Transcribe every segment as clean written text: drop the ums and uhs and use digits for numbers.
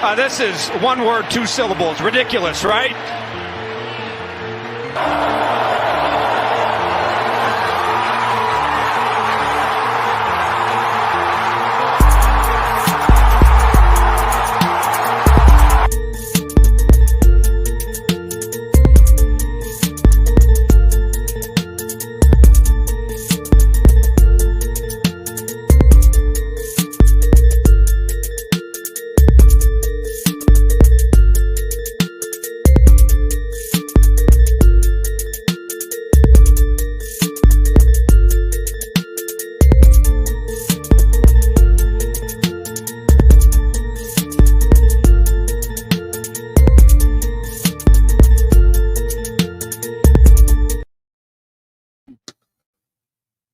This is one word, two syllables. Ridiculous, right?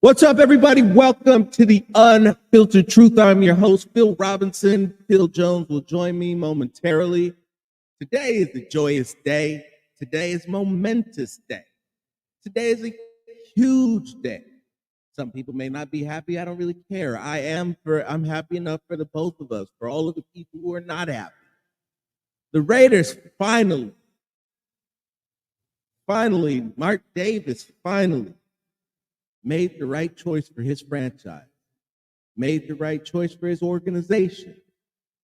What's up, everybody? Welcome to the Unfiltered Truth. I'm your host, Phil Robinson. Phil Jones will join me momentarily. Today is a joyous day. Today is a momentous day. Today is a huge day. Some people may not be happy. I don't really care. I'm happy enough for the both of us, for all of the people who are not happy. The Raiders finally, Mark Davis finally made the right choice for his franchise, made the right choice for his organization,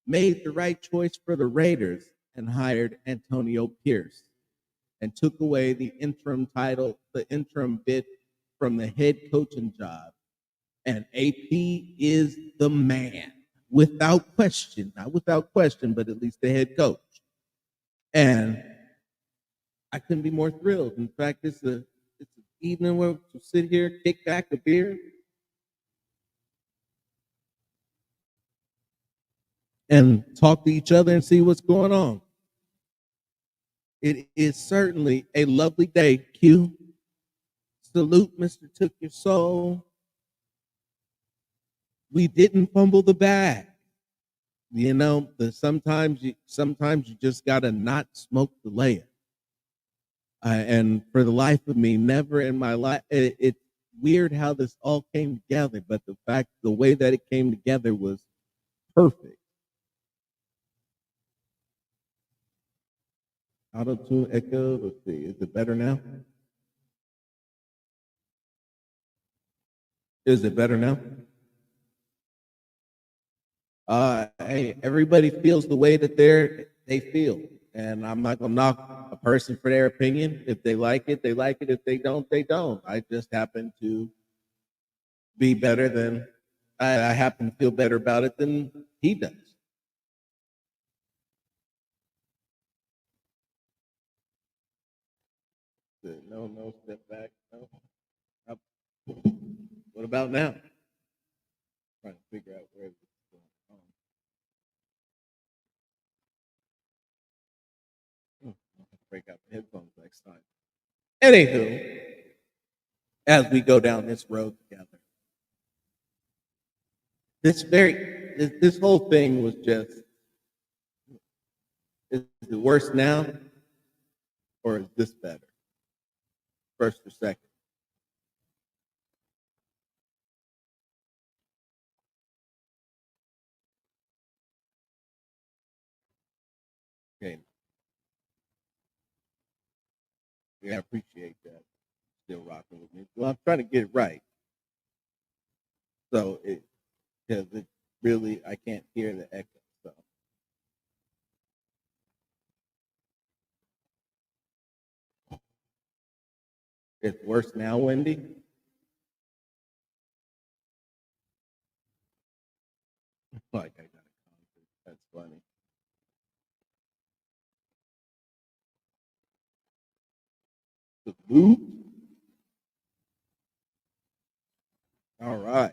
made the right choice for the Raiders, and hired Antonio Pierce and took away the interim title, the interim bid from the head coaching job. And AP is the man, without question, not without question, but at least the head coach. And I couldn't be more thrilled. In fact, it's an evening where to sit here, kick back a beer, and talk to each other and see what's going on. It is certainly a lovely day. Q. Salute, Mr. Took Your Soul. We didn't fumble the bag. You know, sometimes you just gotta not smoke the layup. And for the life of me, never in my life, it's weird how this all came together, but the way that it came together was perfect. Auto-tune echo, let's see, is it better now? Is it better now? Hey, everybody feels the way that they feel. And I'm not going to knock a person for their opinion. If they like it, they like it. If they don't, they don't. I just happen to be better than, I happen to feel better about it than he does. No, step back. No. Up. What about now? Trying to figure out where this is going on. Break out the headphones next time. Anywho, as we go down this road together, this whole thing was just, is it worse now or is this better? First or second? Okay. Yeah, I appreciate that. Still rocking with me. Well, I'm trying to get it right. So because it really, I can't hear the echo. So it's worse now, Wendy. Like I got a concert. That's funny. The boot. All right.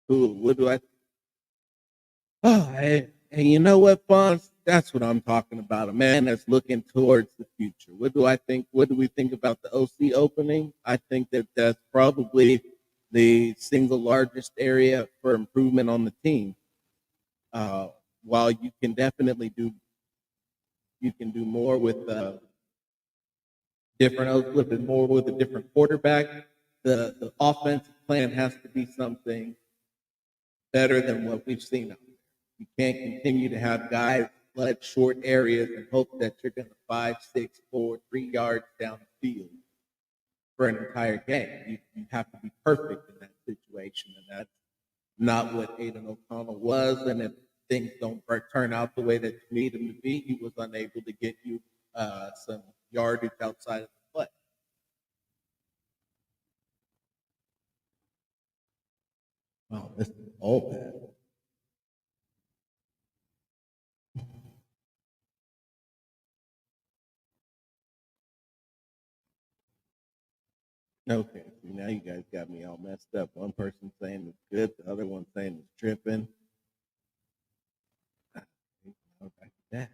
Cool. What do I? Oh, and you know what, Fonz? That's what I'm talking about. A man that's looking towards the future. What do I think? What do we think about the OC opening? I think that that's probably the single largest area for improvement on the team. While you can definitely do more with with a different quarterback. The offensive plan has to be something better than what we've seen out there. You can't continue to have guys flood short areas and hope that you're going to 5, 6, 4, 3 yards down the field for an entire game. You have to be perfect in that situation, and that's not what Aidan O'Connell was. And if things don't turn out the way that you need them to be, he was unable to get you some yardage outside of the play. Wow, this is all bad. Okay, so now you guys got me all messed up. One person saying it's good, the other one saying it's tripping. All right, that.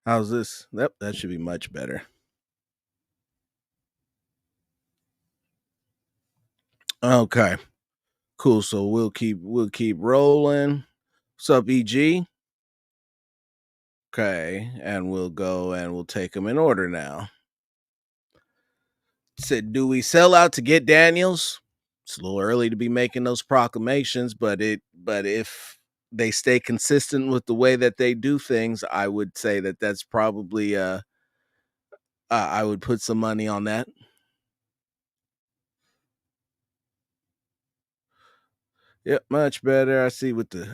How's this? Yep, that should be much better. Okay, cool. So we'll keep rolling. What's up, EG? Okay, and we'll go and we'll take them in order now. Said, do we sell out to get Daniels? It's a little early to be making those proclamations, but if they stay consistent with the way that they do things, I would say that that's probably I would put some money on that. Yep, much better. I see with the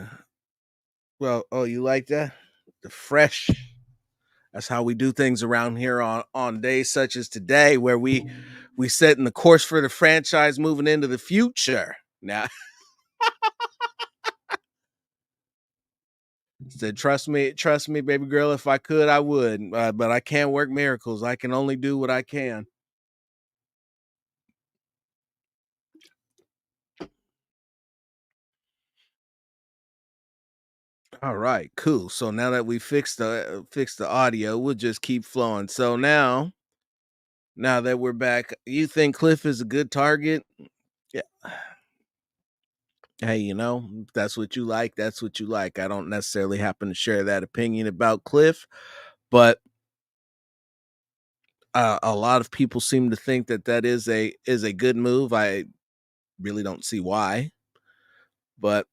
oh, you like that? The fresh. That's how we do things around here on days such as today, where we setting the course for the franchise moving into the future. Now, said, trust me, baby girl. If I could, I would, but I can't work miracles. I can only do what I can. All right, cool. So now that we fixed the audio, we'll just keep flowing. So now that we're back, you think Cliff is a good target? Yeah. Hey, if that's what you like, that's what you like. I don't necessarily happen to share that opinion about Cliff, but a lot of people seem to think that is a good move. I really don't see why, but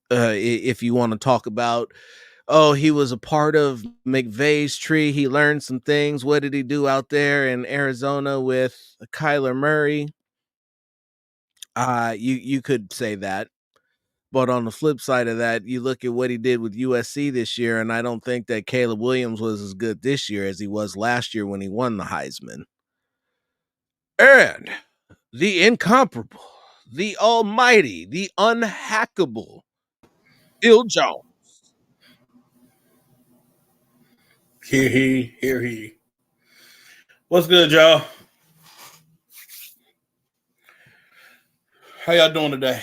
if you want to talk about, oh, he was a part of McVay's tree, he learned some things. What did he do out there in Arizona with Kyler Murray? You could say that. But on the flip side of that, you look at what he did with USC this year, and I don't think that Caleb Williams was as good this year as he was last year when he won the Heisman. And the incomparable, the almighty, the unhackable Bill Jones. Hear he, hear he. What's good, y'all? How y'all doing today?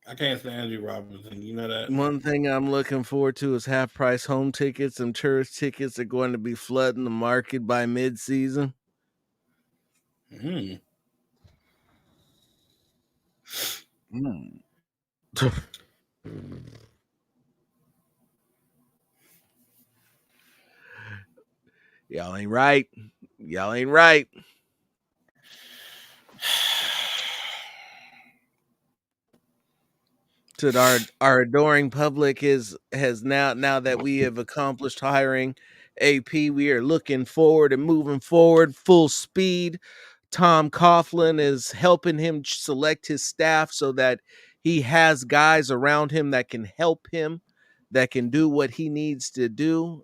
I can't stand you, Robinson. You know that? One thing I'm looking forward to is half-price home tickets and tourist tickets are going to be flooding the market by mid-season. Mm. Y'all ain't right. Y'all ain't right. To our adoring public has now that we have accomplished hiring AP, we are looking forward and moving forward full speed. Tom Coughlin is helping him select his staff so that he has guys around him that can help him, that can do what he needs to do,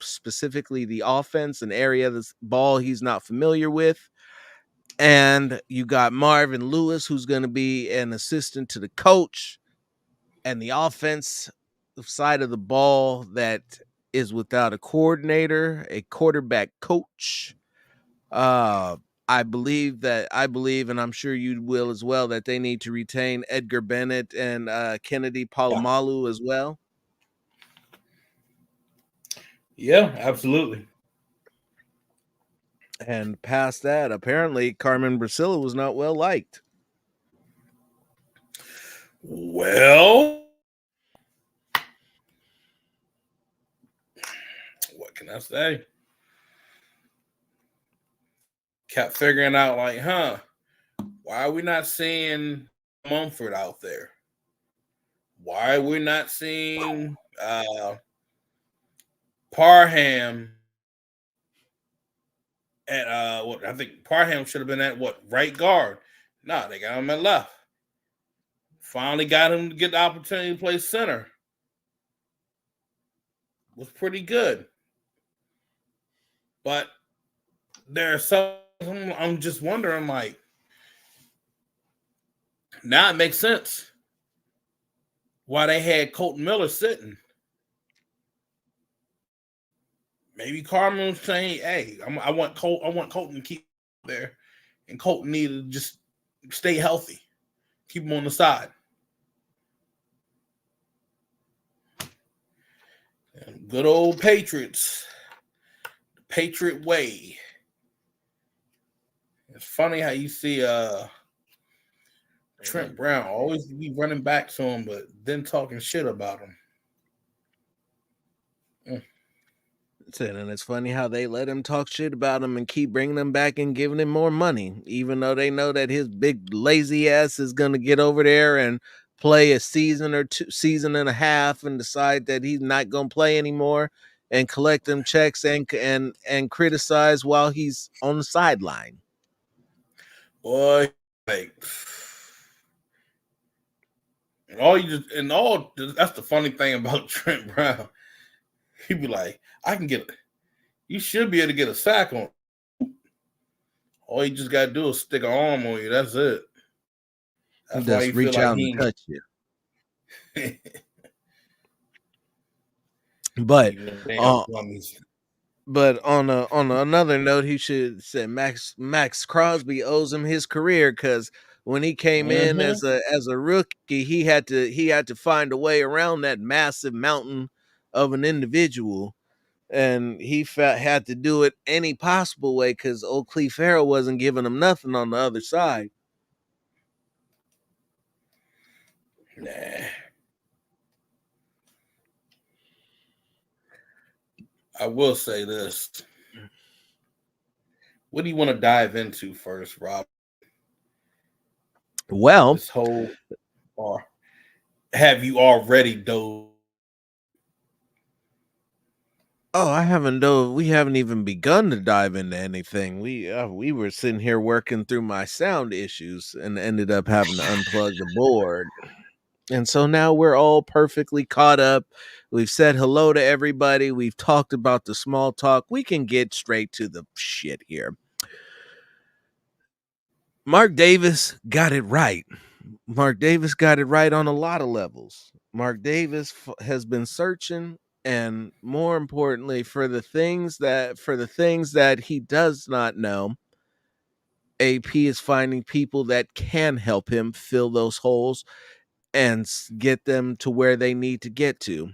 specifically the offense, an area of the ball he's not familiar with. And you got Marvin Lewis, who's going to be an assistant to the coach, and the offense side of the ball that is without a coordinator, a quarterback coach. I believe, and I'm sure you will as well, that they need to retain Edgar Bennett and Kennedy Palomalu as well. Yeah, absolutely. And past that, apparently Carmen Brasilla was not well liked. Well, what can I say? Kept figuring out, like, why are we not seeing Mumford out there? Why are we not seeing Parham at what I think Parham should have been at what, right guard? No, they got him at left. Finally got him to get the opportunity to play center. Was pretty good. But there's some I'm just wondering, like, now it makes sense why they had Colton Miller sitting. Maybe Carmen was saying, "Hey, I want Colton to keep there, and Colton needed to just stay healthy, keep him on the side." And good old Patriots, the Patriot way. It's funny how you see Trent Brown always be running back to him, but then talking shit about him. And it's funny how they let him talk shit about him and keep bringing him back and giving him more money, even though they know that his big lazy ass is going to get over there and play a season or season and a half and decide that he's not going to play anymore and collect them checks and criticize while he's on the sideline. Boy, like, that's the funny thing about Trent Brown. He'd be like, you should be able to get a sack on. All you just gotta do is stick an arm on you. That's it. That's why you reach feel out like and touch you. But on another note, he should say Max Crosby owes him his career, because when he came in as a rookie, he had to find a way around that massive mountain of an individual, and he had to do it any possible way because old Cleve Farrell wasn't giving him nothing on the other side. Nah. I will say this. What do you want to dive into first, Rob? Well, this whole, or have you already dove? Oh, we haven't even begun to dive into anything. We were sitting here working through my sound issues and ended up having to unplug the board. And so now we're all perfectly caught up. We've said hello to everybody. We've talked about the small talk. We can get straight to the shit here. Mark Davis got it right. Mark Davis got it right on a lot of levels. Mark Davis has been searching, and more importantly, for the things that he does not know, AP is finding people that can help him fill those holes and get them to where they need to get to.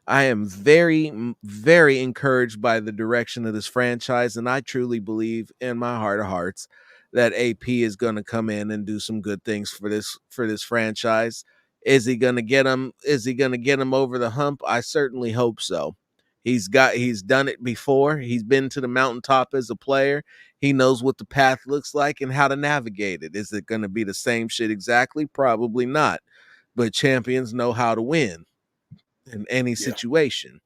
I am very, very encouraged by the direction of this franchise, and I truly believe in my heart of hearts that AP is going to come in and do some good things for this franchise. Is he going to get him? Is he going to get him over the hump? I certainly hope so. He's done it before. He's been to the mountaintop as a player. He knows what the path looks like and how to navigate it. Is it going to be the same shit exactly? Probably not. But champions know how to win in any situation.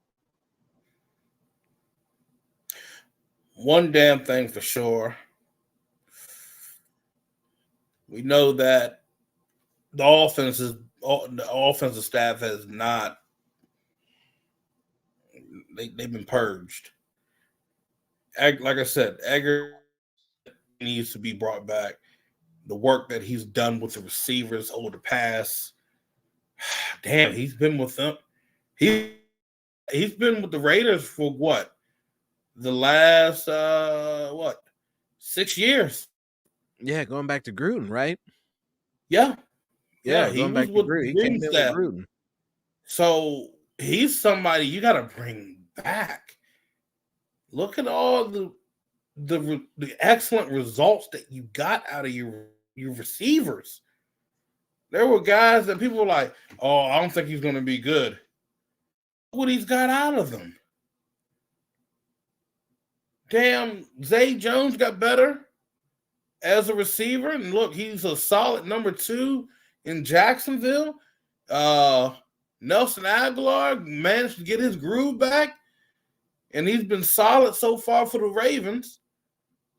One damn thing for sure. We know that the offensive staff has not. They've been purged. Like I said, Edgar needs to be brought back. The work that he's done with the receivers over the past, damn, he's been with them. He's been with the Raiders for what? The last 6 years. Yeah, going back to Gruden, right? Yeah. Yeah, He going was back to with Gruden. the He came Green in with staff. Gruden. So he's somebody you got to bring back. Look at all the excellent results that you got out of your receivers. There were guys that people were like, "Oh, I don't think he's going to be good." Look what he's got out of them. Damn, Zay Jones got better as a receiver, and look, he's a solid number 2 in Jacksonville. Nelson Aguilar managed to get his groove back, and he's been solid so far for the Ravens.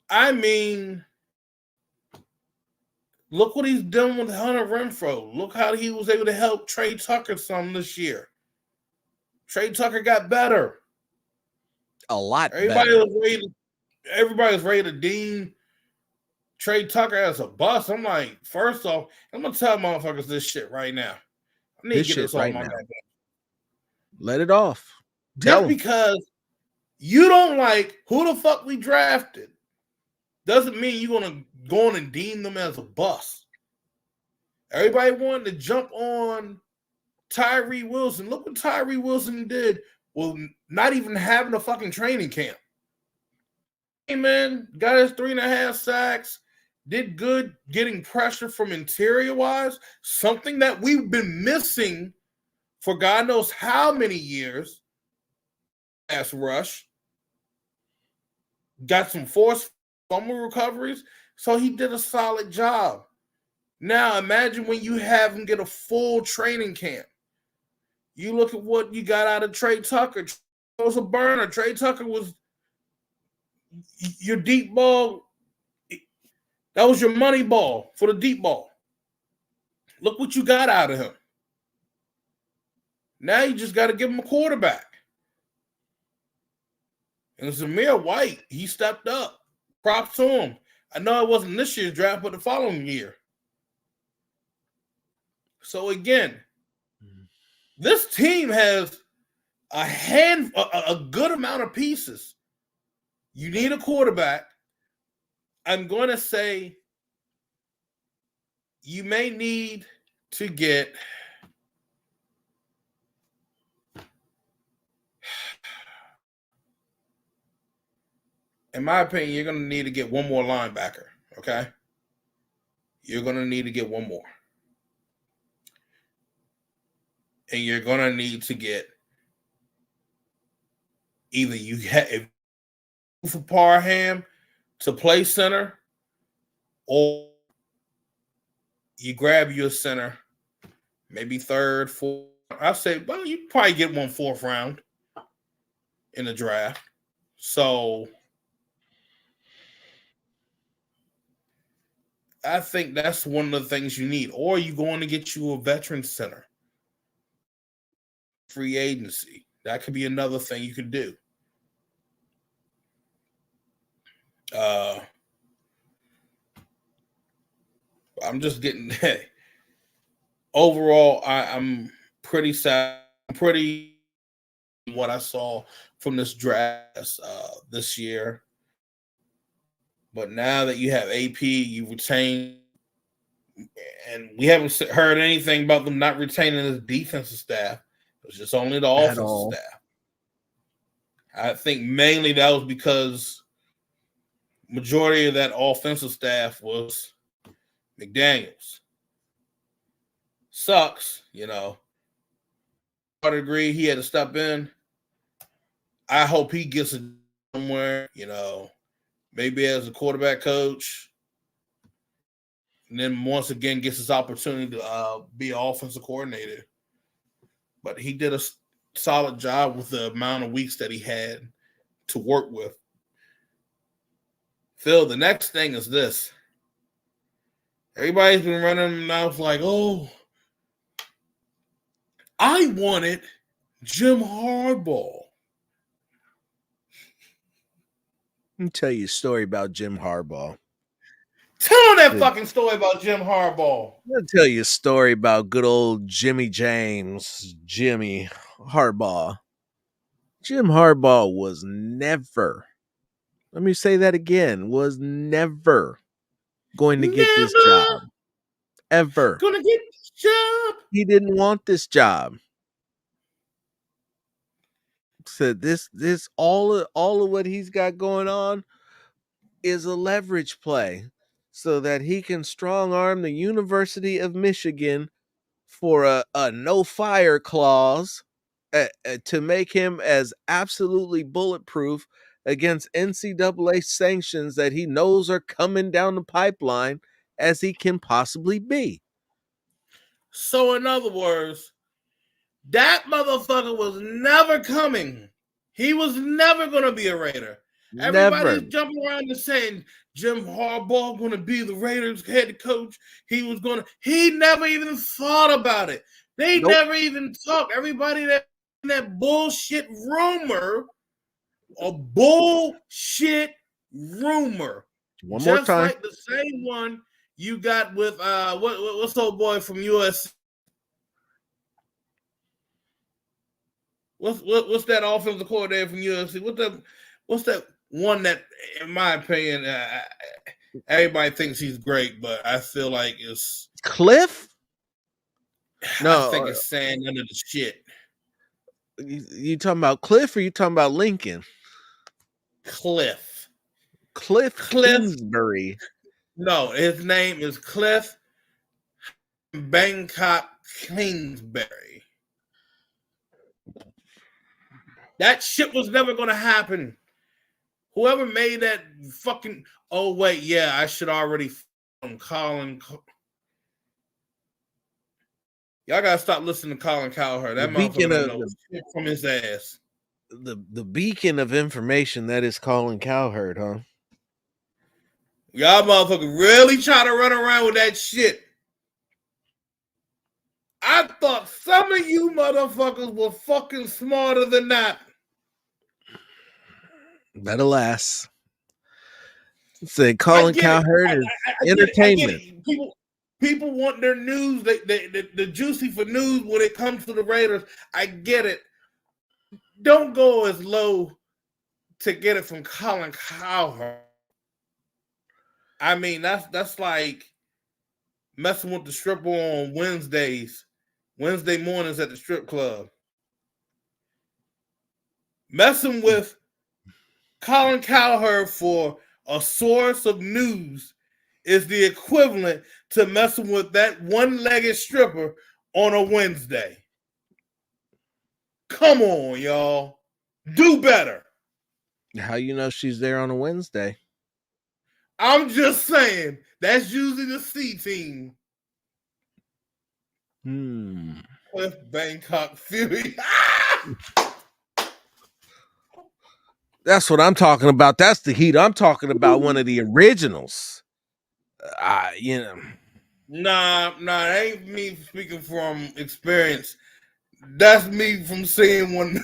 I mean, look what he's done with Hunter Renfrow. Look how he was able to help Trey Tucker some this year. Trey Tucker got better. A lot Everybody better. was ready to deem Trey Tucker as a bust. I'm like, first off, I'm gonna tell motherfuckers this shit right now. I need This to get shit this off right my now. goddamn. Let it off. Just because you don't like who the fuck we drafted doesn't mean you're gonna go on and deem them as a bust. Everybody wanted to jump on Tyree Wilson. Look what Tyree Wilson did. Well, not even having a fucking training camp. Hey man, got his 3.5 sacks. Did good getting pressure from interior wise, something that we've been missing for God knows how many years. Pass rush. Got some forced fumble recoveries. So he did a solid job. Now imagine when you have him get a full training camp. You look at what you got out of Trey Tucker. It was a burner. Trey Tucker was your deep ball. That was your money ball for the deep ball. Look what you got out of him. Now you just got to give him a quarterback. And Zamir White, he stepped up. Props to him. I know it wasn't this year's draft, but the following year. So again, this team has a good amount of pieces. You need a quarterback. I'm going to say you may need to get in my opinion, you're going to need to get one more linebacker, okay? You're going to need to get one more. And you're going to need to get either for Parham to play center, or you grab your center, maybe third, fourth. I say, well, you probably get 1 4th round in the draft. So I think that's one of the things you need. Or you're going to get you a veteran center. Free agency. That could be another thing you could do. I'm just getting overall, I'm pretty sad. I'm pretty what I saw from this draft this year. But now that you have AP, you retain, and we haven't heard anything about them not retaining his defensive staff. It was just only the offensive staff. I think mainly that was because majority of that offensive staff was McDaniels. Sucks, you know. I agree he had to step in. I hope he gets it somewhere, you know, maybe as a quarterback coach. And then once again gets his opportunity to be an offensive coordinator. But he did a solid job with the amount of weeks that he had to work with. Phil, the next thing is this. Everybody's been running their mouth like, oh, I wanted Jim Harbaugh. Let me tell you a story about Jim Harbaugh. Tell that fucking story about Jim Harbaugh. I'll tell you a story about good old Jimmy James, Jimmy Harbaugh. Jim Harbaugh was never, let me say that again, was never going to get this Never job. Ever. gonna get this job. He didn't want this job. So this all of what he's got going on is a leverage play so that he can strong arm the University of Michigan for a no fire clause to make him as absolutely bulletproof against NCAA sanctions that he knows are coming down the pipeline as he can possibly be. So in other words, that motherfucker was never coming. He was never going to be a Raider. Everybody's Never. jumping around and saying Jim Harbaugh going to be the Raiders head coach. He never even thought about it. They never even talked. Everybody that bullshit rumor, a bullshit rumor. One more Just time. like the same one you got with what's old boy from USC? What's that offensive coordinator from USC? What's that one that, in my opinion, everybody thinks he's great, but I feel like it's Cliff? No, I think it's sand under the shit. You talking about Cliff or you talking about Lincoln? Cliff Kingsbury. No, his name is Cliff Bangkok Kingsbury. That shit was never going to happen. Whoever made that fucking... Oh, wait, yeah, I should already... Colin... Y'all got to stop listening to Colin Cowherd. That motherfucker don't know shit from his ass. The beacon of information that is Colin Cowherd, huh? Y'all motherfucker really try to run around with that shit. I thought some of you motherfuckers were fucking smarter than that. But alas, say Colin Cowherd is entertainment. People want their news. The juicy for news when it comes to the Raiders. I get it. Don't go as low to get it from Colin Cowherd. I mean, that's like messing with the stripper on Wednesday mornings at the strip club. Messing with Colin Cowherd for a source of news is the equivalent to messing with that one-legged stripper on a Wednesday. Come on, y'all. Do better. How you know she's there on a Wednesday? I'm just saying. That's usually the C team. Cliff Bangkok Fury. That's what I'm talking about. That's the heat. I'm talking about one of the originals. Nah, that ain't me speaking from experience. That's me from seeing when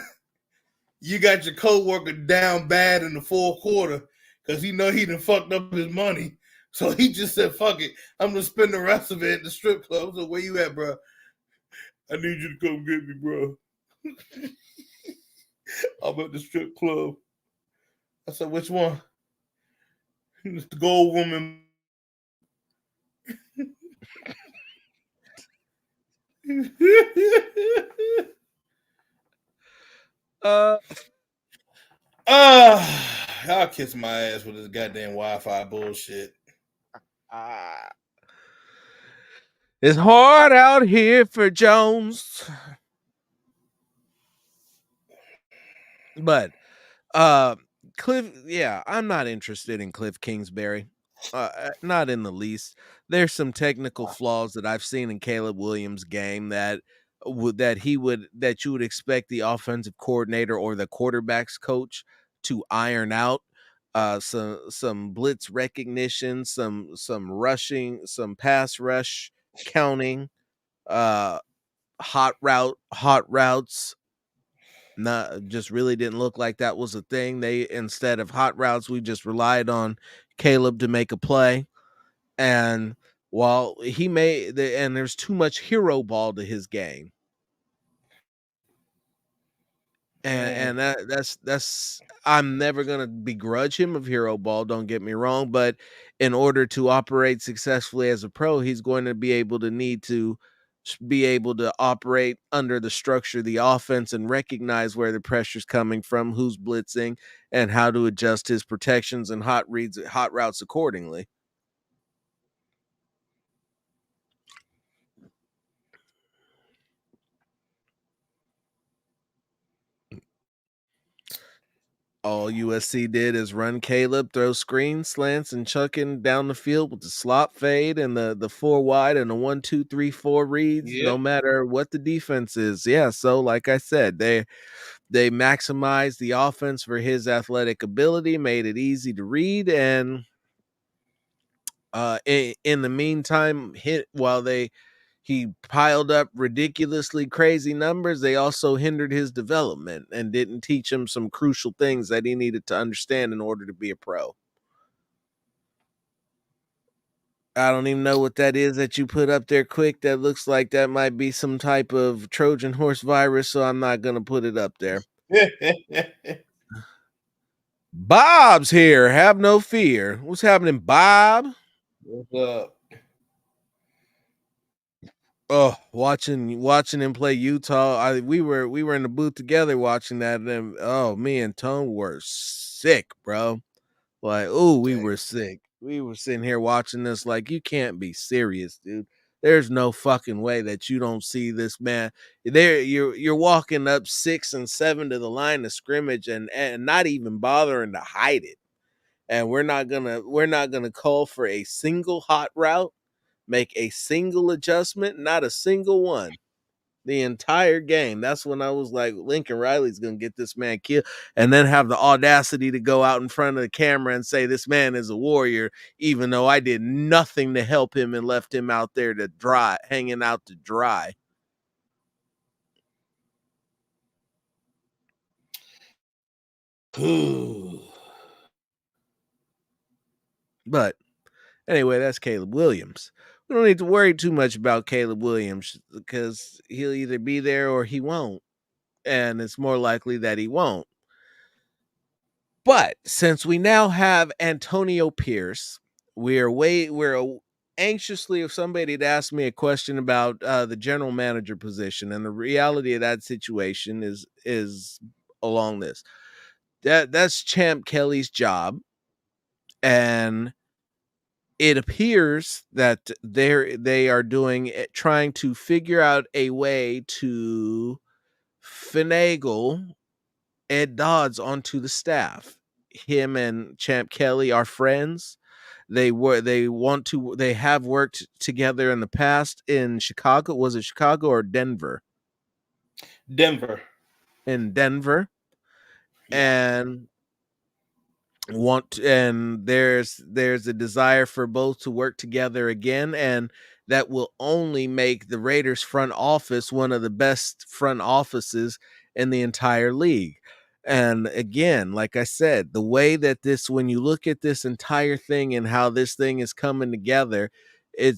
you got your coworker down bad in the fourth quarter because he know he done fucked up his money. So he just said, fuck it. I'm going to spend the rest of it at the strip club. So where you at, bro? I need you to come get me, bro. I'm at the strip club. I said, which one? It's the gold woman. I'll kiss my ass with this goddamn Wi-Fi bullshit. It's hard out here for Jones. But Cliff, yeah, I'm not interested in Cliff Kingsbury. Not in the least. There's some technical flaws that I've seen in Caleb Williams' game that you would expect the offensive coordinator or the quarterback's coach to iron out. Some blitz recognition, some rushing, some pass rush counting, hot routes. Just really didn't look like that was a thing. Instead of hot routes, we just relied on Caleb to make a play. And while there's too much hero ball to his game. and that's I'm never gonna begrudge him of hero ball. Don't get me wrong, but in order to operate successfully as a pro, he's going to be able to need to be able to operate under the structure of the offense and recognize where the pressure's coming from, who's blitzing, and how to adjust his protections and hot routes accordingly. All USC did is run Caleb, throw screens, slants, and chucking down the field with the slot fade and the 4 wide and the 1-2-3-4 reads, no matter what the defense is. Yeah, so like I said, they maximized the offense for his athletic ability, made it easy to read, and in the meantime, he piled up ridiculously crazy numbers. They also hindered his development and didn't teach him some crucial things that he needed to understand in order to be a pro. I don't even know what that is that you put up there quick. That looks like that might be some type of Trojan horse virus, so I'm not going to put it up there. Bob's here. Have no fear. What's happening, Bob? What's up? Oh, watching him play Utah. We were in the booth together watching that, and me and Tone were sick, bro. Like, we were sick. We were sitting here watching this like, you can't be serious, dude. There's no fucking way that you don't see this man. There, you're walking up 6 and 7 to the line of scrimmage and not even bothering to hide it. And we're not gonna call for a single hot route, make a single adjustment, not a single one. The entire game. That's when I was like, Lincoln Riley's gonna get this man killed, and then have the audacity to go out in front of the camera and say this man is a warrior, even though I did nothing to help him and left him out there to dry, hanging out to dry. But anyway, that's Caleb Williams. We don't need to worry too much about Caleb Williams because he'll either be there or he won't. And it's more likely that he won't. But since we now have Antonio Pierce, we're anxiously, if somebody had asked me a question about the general manager position, and the reality of that situation is along this. That's Champ Kelly's job, and it appears that they are trying to figure out a way to finagle Ed Dodds onto the staff. Him and Champ Kelly are friends. They have worked together in the past in Chicago. Was it Chicago or Denver? Denver. In Denver. Yeah. And there's a desire for both to work together again, and that will only make the Raiders front office one of the best front offices in the entire league. And again, like I said, the way that when you look at this entire thing and how this thing is coming together,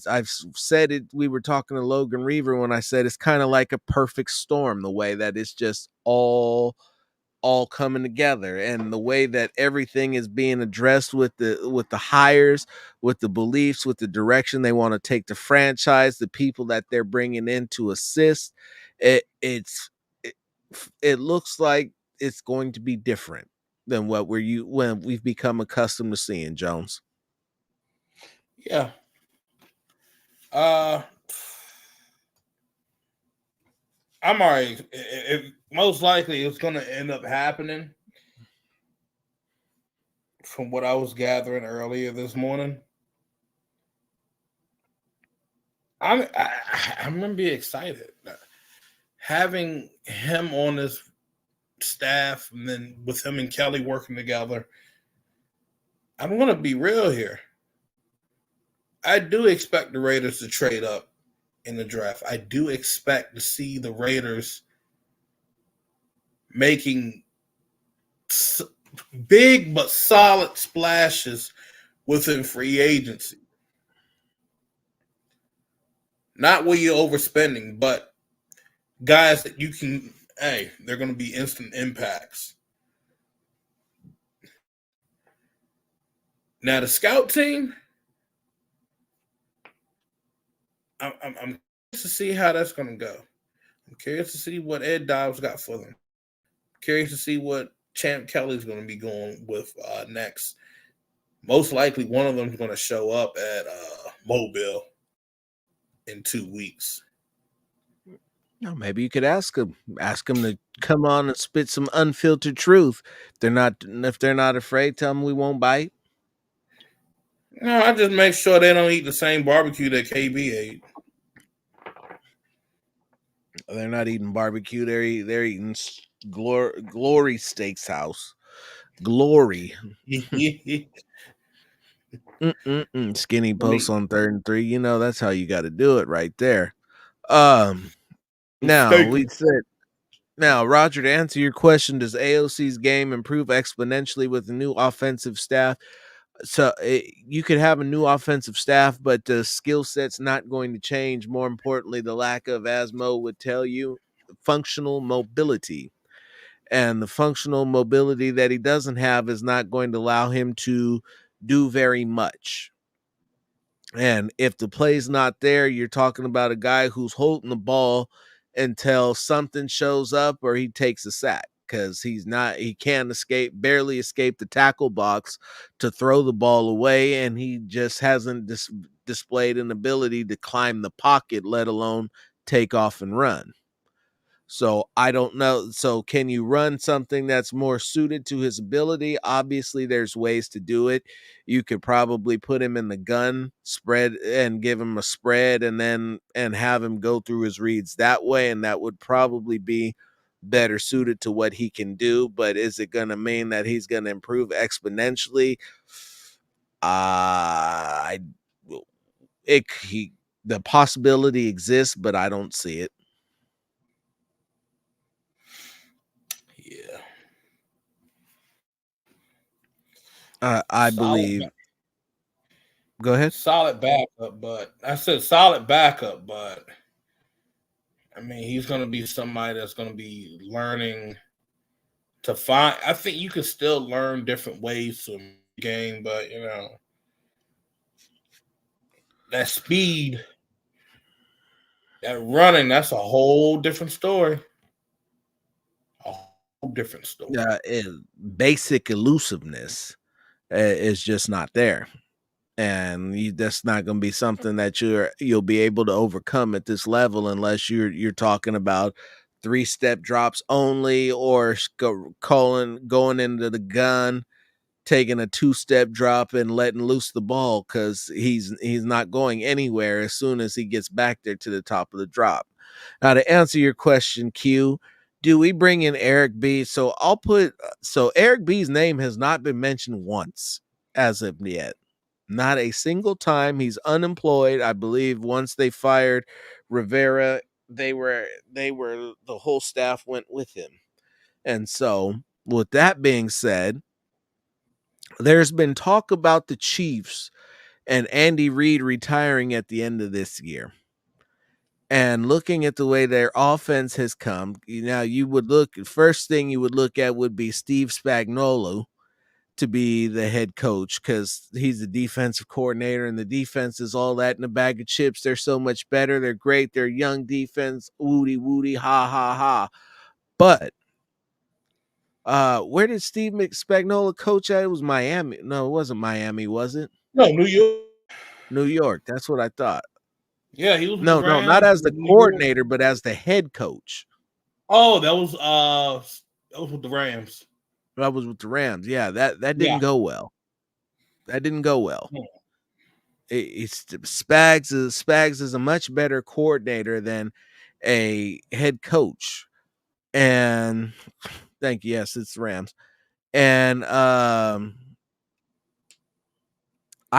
I've said it. We were talking to Logan Reaver when I said it's kind of like a perfect storm, the way that it's just all coming together, and the way that everything is being addressed with the hires, with the beliefs, with the direction they want to take the franchise, the people that they're bringing in to assist. It looks like it's going to be different than when we've become accustomed to seeing, Jones. Yeah. I'm all right. Most likely it's going to end up happening from what I was gathering earlier this morning. I'm going to be excited. Having him on this staff and then with him and Kelly working together, I'm going to be real here. I do expect the Raiders to trade up in the draft. I do expect to see the Raiders making big but solid splashes within free agency. Not where you're overspending, but guys that you can hey, they're going to be instant impacts. Now the scout team, I'm curious to see how that's going to go. I'm curious to see what Ed Dobbs got for them. Curious to see what Champ Kelly's going to be going with next. Most likely, one of them is going to show up at Mobile in 2 weeks. No, maybe you could ask them to come on and spit some unfiltered truth. If they're not afraid, tell them we won't bite. No, I just make sure they don't eat the same barbecue that KB ate. They're not eating barbecue. They're eating Glory Steakhouse. Glory. Skinny posts on 3rd and 3. You know, that's how you got to do it right there. Now we said. Now, Roger, to answer your question, does AOC's game improve exponentially with the new offensive staff? So you could have a new offensive staff, but the skill set's not going to change. More importantly, the lack of, as Mo would tell you, functional mobility. And the functional mobility that he doesn't have is not going to allow him to do very much. And if the play's not there, you're talking about a guy who's holding the ball until something shows up or he takes a sack, because he can't barely escape the tackle box to throw the ball away, and he just hasn't displayed an ability to climb the pocket, let alone take off and run. So I don't know. So can you run something that's more suited to his ability? Obviously, there's ways to do it. You could probably put him in the gun spread and give him a spread and have him go through his reads that way. And that would probably be better suited to what he can do. But is it going to mean that he's going to improve exponentially? The possibility exists, but I don't see it. I believe. Go ahead. Solid backup, but I said solid backup, but I mean, he's going to be somebody that's going to be learning to find. I think you can still learn different ways to game, but you know, that speed, that running, that's a whole different story. A whole different story. Basic elusiveness is just not there. And that's not going to be something that you'll be able to overcome at this level unless you're talking about 3-step drops only, or going into the gun, taking a 2-step drop and letting loose the ball, because he's not going anywhere as soon as he gets back there to the top of the drop. Now, to answer your question, Q, do we bring in Eric B? So Eric B's name has not been mentioned once as of yet. Not a single time. He's unemployed. I believe once they fired Rivera, they were the whole staff went with him. And so, with that being said, there's been talk about the Chiefs and Andy Reid retiring at the end of this year. And looking at the way their offense has come, first thing you would look at would be Steve Spagnuolo to be the head coach, because he's the defensive coordinator, and the defense is all that in a bag of chips. They're so much better. They're great. They're young defense. Woody, ha, ha, ha. But where did Steve Spagnuolo coach at? It was Miami. No, it wasn't Miami, was it? No, New York. New York. That's what I thought. Yeah, he was. No, not as the coordinator, but as the head coach. Oh, that was with the Rams. That was with the Rams. Yeah, that didn't go well. That didn't go well. Yeah. Spags is a much better coordinator than a head coach. And thank you. Yes, it's the Rams. And I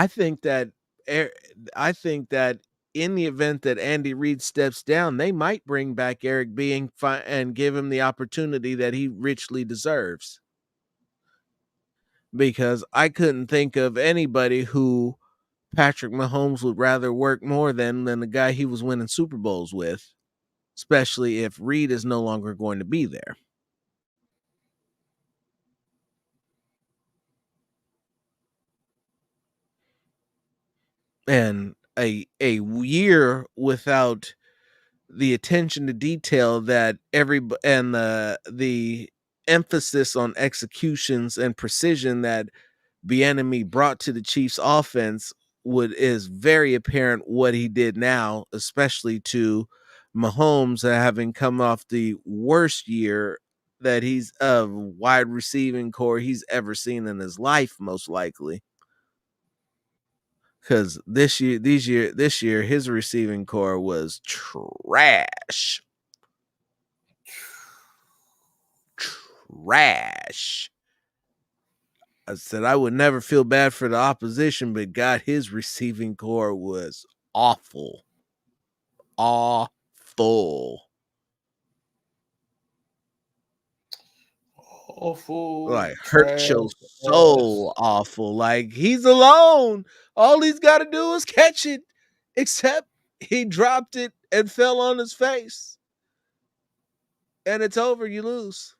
think that in the event that Andy Reid steps down, they might bring back Eric B and give him the opportunity that he richly deserves. Because I couldn't think of anybody who Patrick Mahomes would rather work more than the guy he was winning Super Bowls with. especially if Reed is no longer going to be there. And a year without the attention to detail that the emphasis on executions and precision that Bieniemy brought to the Chiefs offense is very apparent what he did now, especially to Mahomes having come off the worst year that he's of wide receiving core he's ever seen in his life, most likely. Because this year, his receiving core was trash. Trash. I said I would never feel bad for the opposition, but God, his receiving core was awful. Awful. Awful. Like, hurt Trash. your soul. Awful. Like, he's alone. All he's got to do is catch it. Except he dropped it and fell on his face. And it's over. You lose.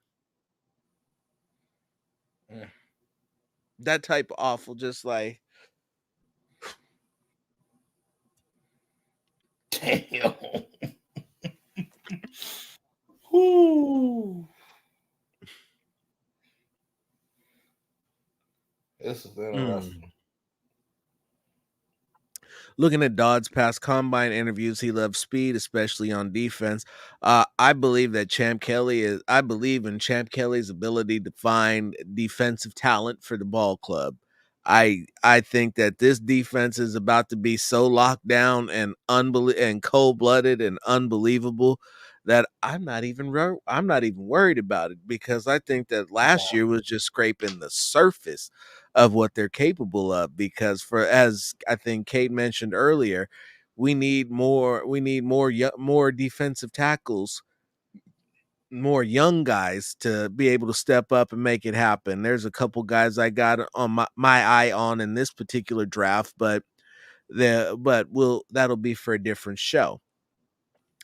That type of awful, just like, Damn. Whoo. This is interesting. Looking at Dodd's past combine interviews, he loves speed, especially on defense. I believe in Champ Kelly's ability to find defensive talent for the ball club. I think that this defense is about to be so locked down and cold-blooded and unbelievable that I'm not even worried about it, because I think that last year was just scraping the surface of what they're capable of, because as I think Kate mentioned earlier, we need more defensive tackles, more young guys to be able to step up and make it happen. There's a couple guys I got on my eye on in this particular draft, but that'll be for a different show.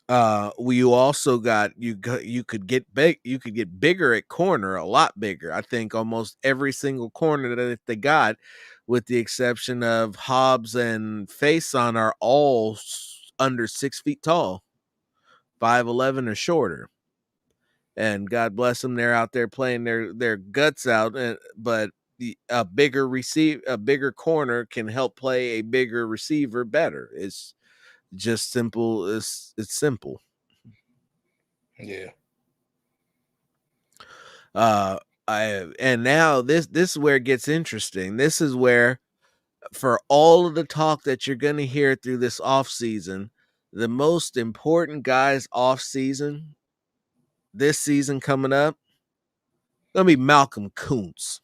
You also you could get bigger at corner, a lot bigger. I think almost every single corner that they got, with the exception of Hobbs and Faison, are all under 6 feet tall, 5'11" or shorter. And God bless them, they're out there playing their guts out. But a bigger corner can help play a bigger receiver better. It's just simple. It's simple. Yeah. And now this is where it gets interesting. This is where, for all of the talk that you're going to hear through this offseason, the most important guys this season coming up, gonna be Malcolm Kuntz.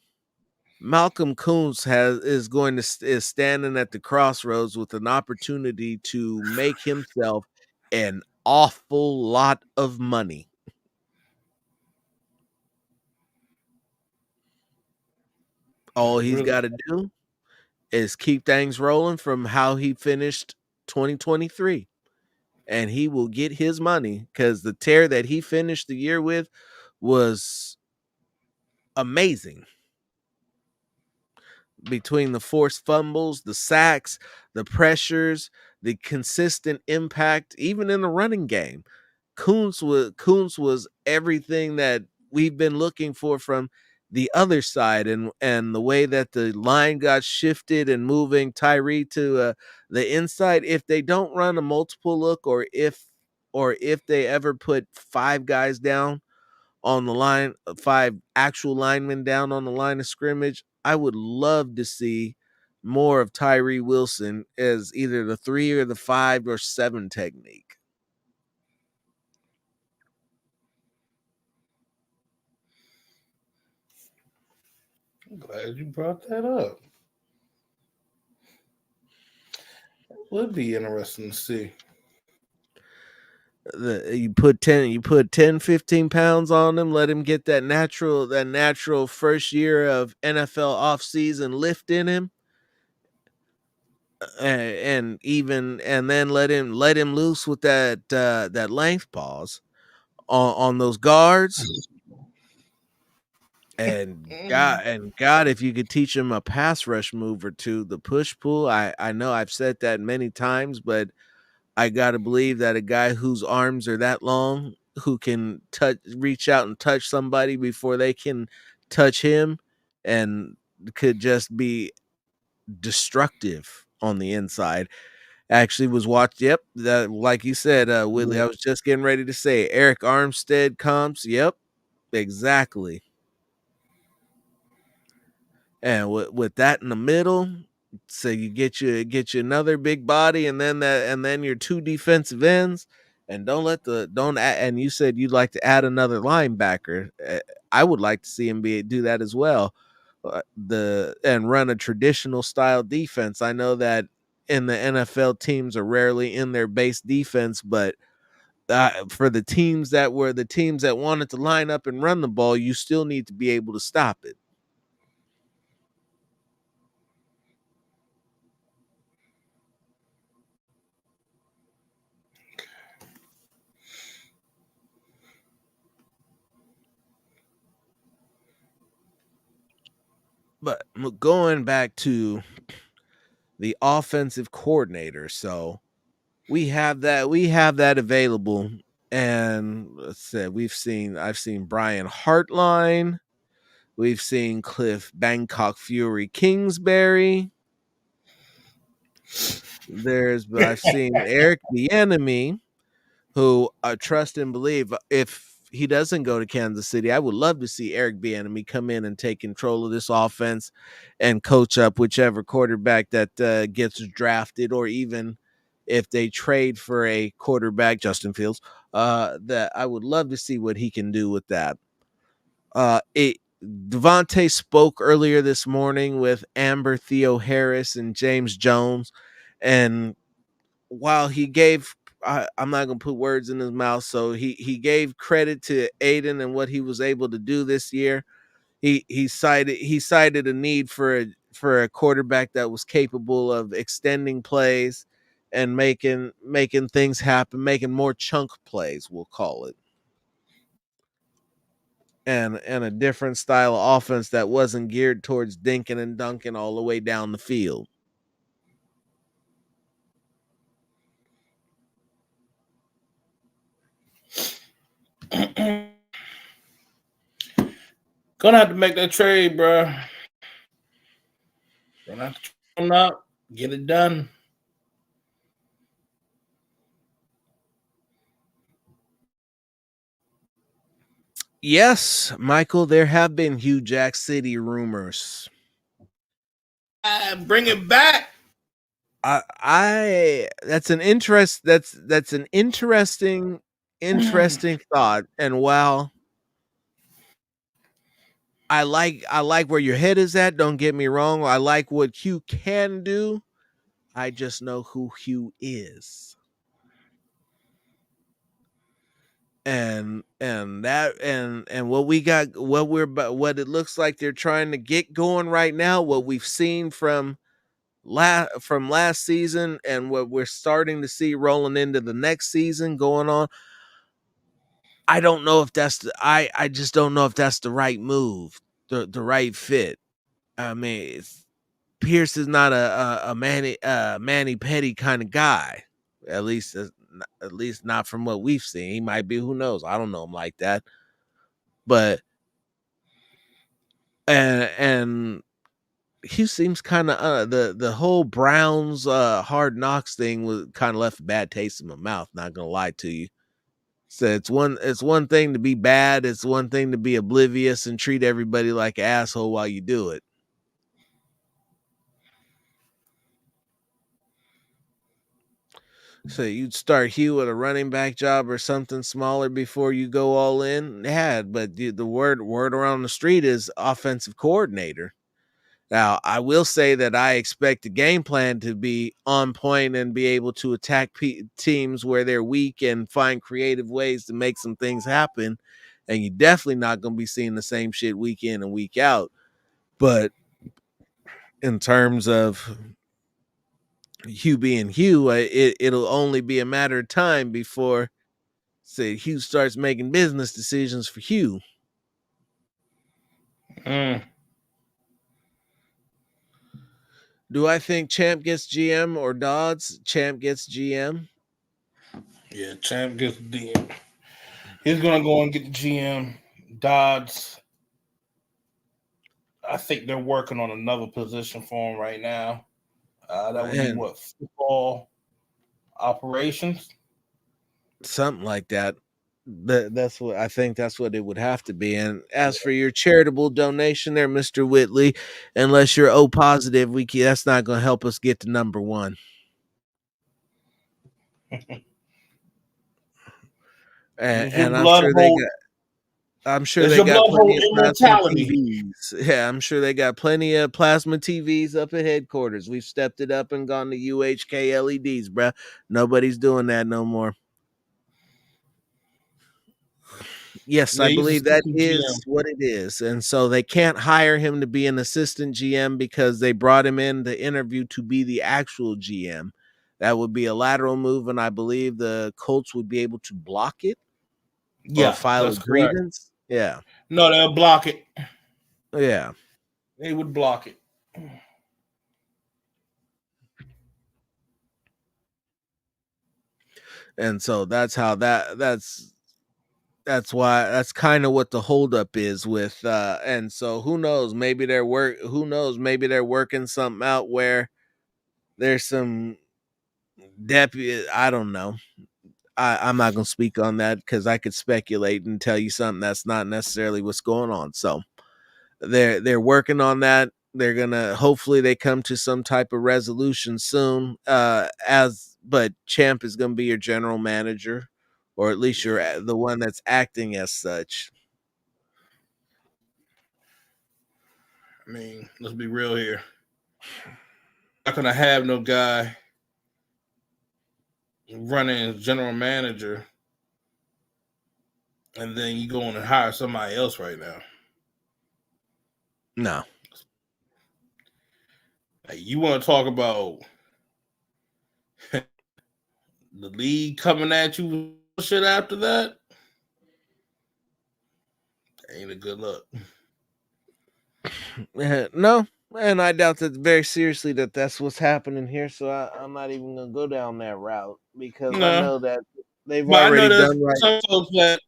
Malcolm Kuntz is standing at the crossroads with an opportunity to make himself an awful lot of money. All he's got to do is keep things rolling from how he finished 2023, and he will get his money, because the tear that he finished the year with was amazing. Between the forced fumbles, the sacks, the pressures, the consistent impact, even in the running game, Kuntz was everything that we've been looking for from the other side, and the way that the line got shifted and moving Tyree to the inside. If they don't run a multiple look, or if they ever put 5 guys down on the line, 5 actual linemen down on the line of scrimmage, I would love to see more of Tyree Wilson as either the 3 or the 5 or 7 technique. I'm glad you brought that up. Would be interesting to see. You put 10, 15 pounds on him, let him get that natural first year of NFL offseason lift in him, and then let him loose with that length pause on those guards. And God, if you could teach him a pass rush move or two, the push pull. I know I've said that many times, but I gotta believe that a guy whose arms are that long, who can reach out and touch somebody before they can touch him, and could just be destructive on the inside. Actually was watched. Yep, that, like you said, Whitley. I was just getting ready to say Eric Armstead comps. Yep, exactly. And with that in the middle, so you get you another big body, and then your two defensive ends, and and you said you'd like to add another linebacker. I would like to see him do that as well. And run a traditional style defense. I know that in the NFL, teams are rarely in their base defense, but for the teams that wanted to line up and run the ball, you still need to be able to stop it. But going back to the offensive coordinator, so we have that available, and let's say I've seen Brian Hartline, we've seen Cliff Bangkok Fury Kingsbury. I've seen Eric Bieniemy, who I trust and believe if he doesn't go to Kansas City, I would love to see Eric Bieniemy come in and take control of this offense and coach up whichever quarterback that gets drafted, or even if they trade for a quarterback, Justin Fields, that I would love to see what he can do with that. Devontae spoke earlier this morning with Amber Theo Harris and James Jones, and while he gave, I'm not gonna put words in his mouth, so he gave credit to Aidan and what he was able to do this year. He cited a need for a quarterback that was capable of extending plays and making things happen, making more chunk plays, we'll call it. And a different style of offense that wasn't geared towards dinking and dunking all the way down the field. Gonna have to make that trade, bro. Gonna have to trade him up, get it done. Yes, Michael, there have been Hugh Jack City rumors. Bring it back. That's an interesting thought. And while I like where your head is at, don't get me wrong, I like what Hugh can do. I just know who Hugh is. And what we got, what it looks like they're trying to get going right now, what we've seen from last season and what we're starting to see rolling into the next season going on, I don't know if that's I just don't know if that's the right move, the right fit. I mean, Pierce is not a Manny Petty kind of guy, at least not from what we've seen. He might be, who knows? I don't know him like that, but and he seems kind of the whole Browns Hard Knocks thing was kind of left a bad taste in my mouth. Not gonna lie to you. So it's one thing to be bad. It's one thing to be oblivious and treat everybody like an asshole while you do it. So you'd start Hugh with a running back job or something smaller before you go all in. Yeah, but the word around the street is offensive coordinator. Now, I will say that I expect the game plan to be on point and be able to attack teams where they're weak and find creative ways to make some things happen. And you're definitely not going to be seeing the same shit week in and week out. But in terms of Hugh being Hugh, it'll only be a matter of time before, say, Hugh starts making business decisions for Hugh. Do I think Champ gets GM or Dodds? Champ gets GM. Yeah, Champ gets DM. He's gonna go and get the GM. Dodds, I think they're working on another position for him right now. That would be what, football operations? Something like that. That's what I think. That's what it would have to be. And as for your charitable donation, there, Mr. Whitley, unless you're O positive, that's not going to help us get to number one. And I'm sure they got plenty of plasma TVs. Yeah, I'm sure they got plenty of plasma TVs up at headquarters. We've stepped it up and gone to UHK LEDs, bruh. Nobody's doing that no more. Yes, I believe that is what it is. And so they can't hire him to be an assistant GM because they brought him in the interview to be the actual GM. That would be a lateral move, and I believe the Colts would be able to block it. Yeah, file a grievance. Yeah. No, they'll block it. Yeah. They would block it. And so that's how that's why that's kind of what the holdup is with and so who knows, maybe they're working something out where there's some deputy, I don't know. I'm not gonna speak on that because I could speculate and tell you something that's not necessarily what's going on. So they're working on that. They're gonna, hopefully they come to some type of resolution soon. But Champ is gonna be your general manager, or at least you're the one that's acting as such. I mean, let's be real here. Not gonna have no guy running as general manager, and then you go on and hire somebody else right now. No. You want to talk about the league coming at you shit after that? Ain't a good look. No, and I doubt that very seriously that that's what's happening here. So I'm not even gonna go down that route because I know that they've already done right. Some folks that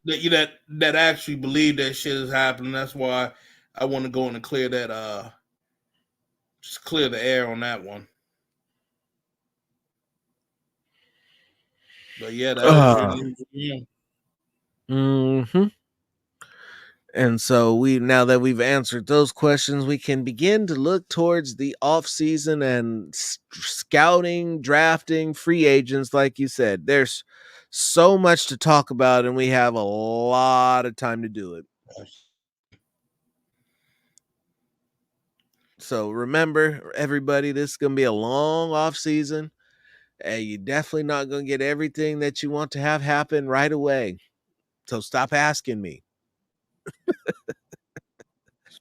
actually believe that shit is happening. That's why I want to go in and clear that. Just clear the air on that one. But yeah, Mm-hmm. And so now that we've answered those questions, we can begin to look towards the off season and scouting, drafting, free agents. Like you said, there's so much to talk about, and we have a lot of time to do it. So remember, everybody, this is going to be a long off season, and you're definitely not going to get everything that you want to have happen right away. So stop asking me.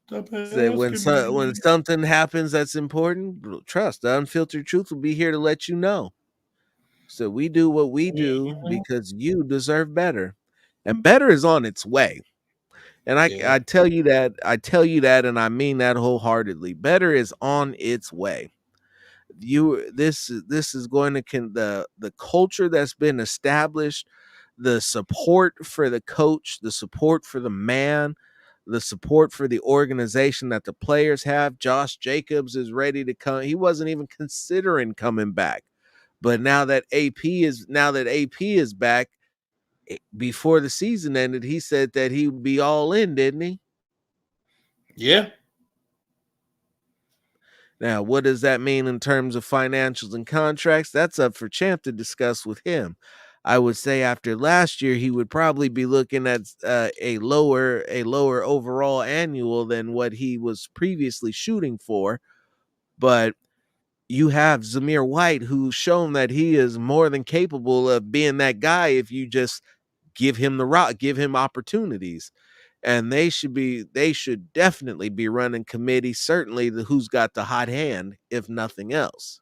So when something happens that's important, trust the Unfiltered Truth will be here to let you know. So we do what we do because you deserve better, and better is on its way. And I tell you that, and I mean that wholeheartedly. Better is on its way. This is going to the culture that's been established, the support for the coach, the support for the man, the support for the organization that the players have. Josh Jacobs is ready to come. He wasn't even considering coming back, but now that AP is back, before the season ended, he said that he would be all in, didn't he? Yeah. Now, what does that mean in terms of financials and contracts? That's up for Champ to discuss with him. I would say after last year, he would probably be looking at a lower overall annual than what he was previously shooting for. But you have Zamir White, who's shown that he is more than capable of being that guy if you just give him give him opportunities. And they should definitely be running committee, certainly the who's got the hot hand, if nothing else.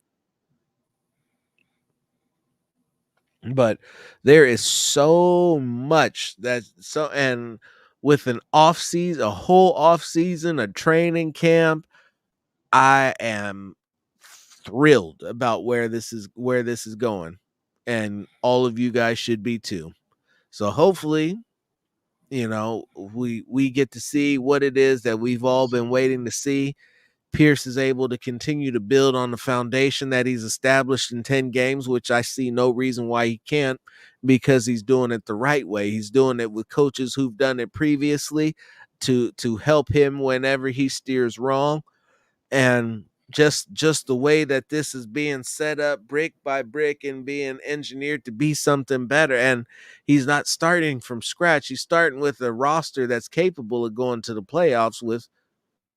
But there is so much and with an off season, a whole off season, a training camp, I am thrilled about where this is going, and all of you guys should be too. So hopefully, we get to see what it is that we've all been waiting to see. Pierce is able to continue to build on the foundation that he's established in 10 games, which I see no reason why he can't, because he's doing it the right way. He's doing it with coaches who've done it previously to help him whenever he steers wrong. And just the way that this is being set up brick by brick and being engineered to be something better. And he's not starting from scratch. He's starting with a roster that's capable of going to the playoffs with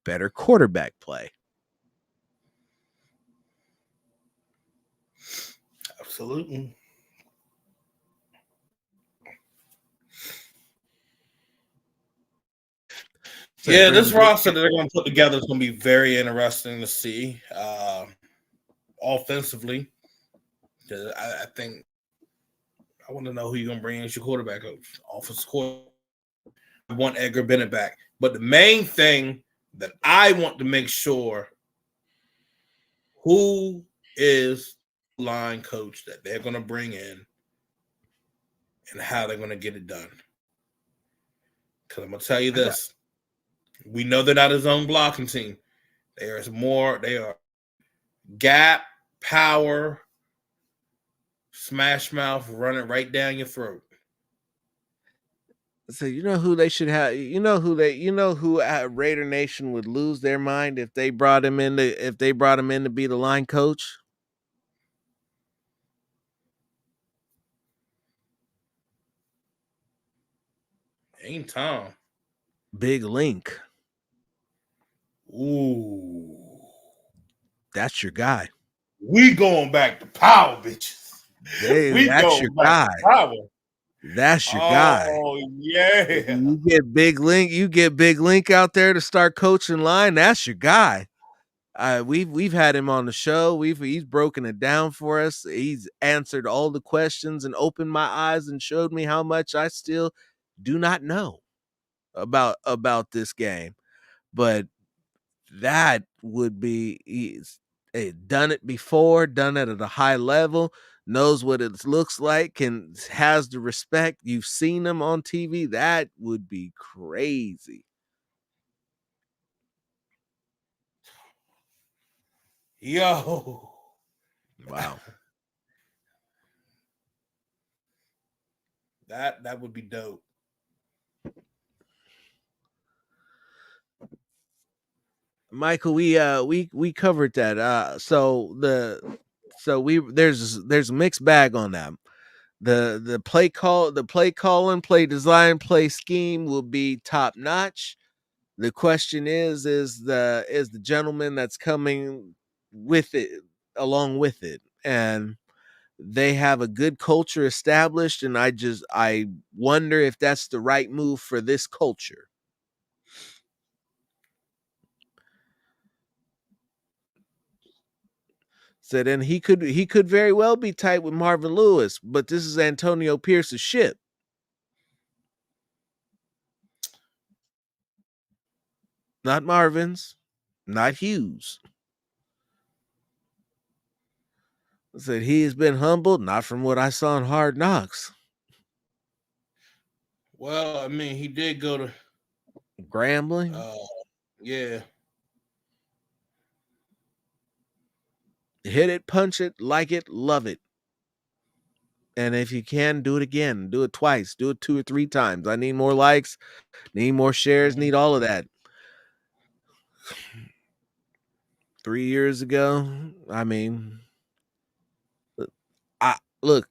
better quarterback play. Absolutely. So yeah, this roster that they're going to put together is going to be very interesting to see. Offensively, I think I want to know who you're going to bring in as your quarterback coach. Offensive coordinator. I want Edgar Bennett back. But the main thing that I want to make sure, who is the line coach that they're going to bring in and how they're going to get it done. Because I'm going to tell you this. We know they're not a zone blocking team. They are gap, power, smash mouth, running right down your throat. So you know who they should have. Who at Raidernation would lose their mind if they brought him in to be the line coach. Ain't Tom. Big Link. Ooh, that's your guy. We going back to power, bitches. That's your guy. That's your guy. Oh yeah. You get Big Link out there to start coaching line. That's your guy. We've had him on the show. He's broken it down for us. He's answered all the questions and opened my eyes and showed me how much I still do not know about this game. But that would be, he's done it before, done it at a high level, knows what it looks like, and has the respect. You've seen him on TV. That would be crazy. Yo. Wow. That would be dope. Michael, we covered that. There's a mixed bag on that. The play calling, play design, play scheme will be top notch. The question is the gentleman that's coming with it, along with it, and they have a good culture established, and I wonder if that's the right move for this culture. So then he could very well be tight with Marvin Lewis, but this is Antonio Pierce's ship. Not Marvin's, not Hughes. I said he has been humbled, not from what I saw in Hard Knocks. Well, I mean, he did go to Grambling. Yeah. Hit it, punch it, like it, love it. And if you can, do it again. Do it twice. Do it 2 or 3 times. I need more likes, need more shares, need all of that. 3 years ago, I mean, look,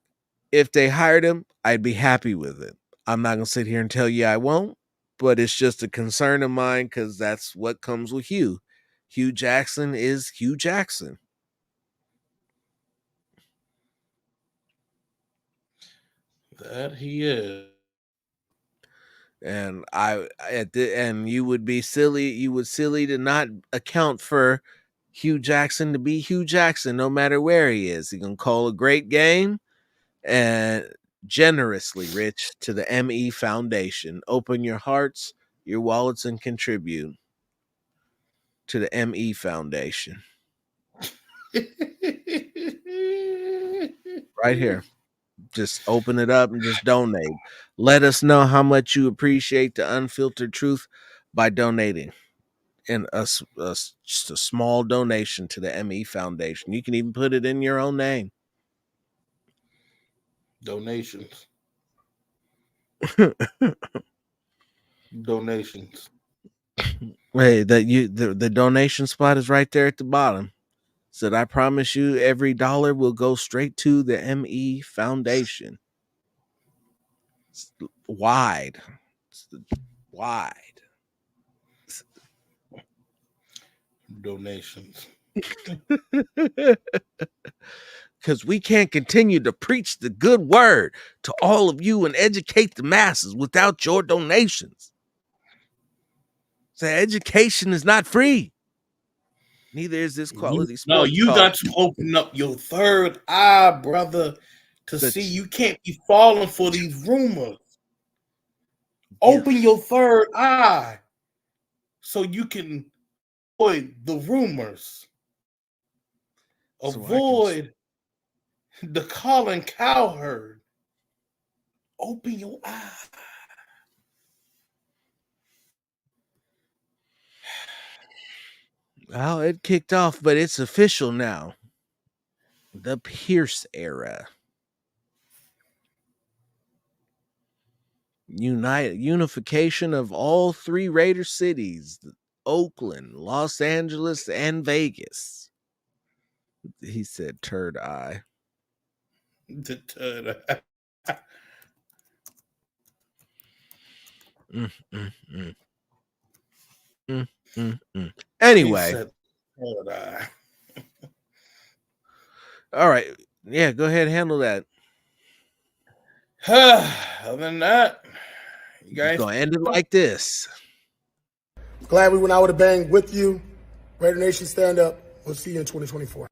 if they hired him, I'd be happy with it. I'm not going to sit here and tell you I won't, but it's just a concern of mine because that's what comes with Hugh. Hugh Jackson is Hugh Jackson. That he is. And you would silly to not account for Hugh Jackson to be Hugh Jackson no matter where he is. He can call a great game. and generously, Rich, to the ME Foundation. Open your hearts, your wallets, and contribute to the ME Foundation. Right here. Just open it up and just donate. Let us know how much you appreciate the unfiltered truth by donating. And just a small donation to the ME Foundation. You can even put it in your own name. Donations. Donations. Hey, the donation spot is right there at the bottom. Said, I promise you every dollar will go straight to the ME Foundation. It's wide. It's wide. Donations. Because we can't continue to preach the good word to all of you and educate the masses without your donations. So education is not free. Neither is this quality sports. No, you got to open up your third eye, brother, to see you can't be falling for these rumors. Open your third eye so you can avoid the rumors. Avoid the Colin Cowherd. Open your eye. Well, it kicked off, but it's official now. The Pierce era. Unification of all three Raider cities, Oakland, Los Angeles, and Vegas. He said turd eye. The turd eye. Anyway. All right. Yeah, go ahead and handle that. Other than that, you guys gonna end it like this. Glad we went out with a bang with you. Raidernation, stand up. We'll see you in 2024.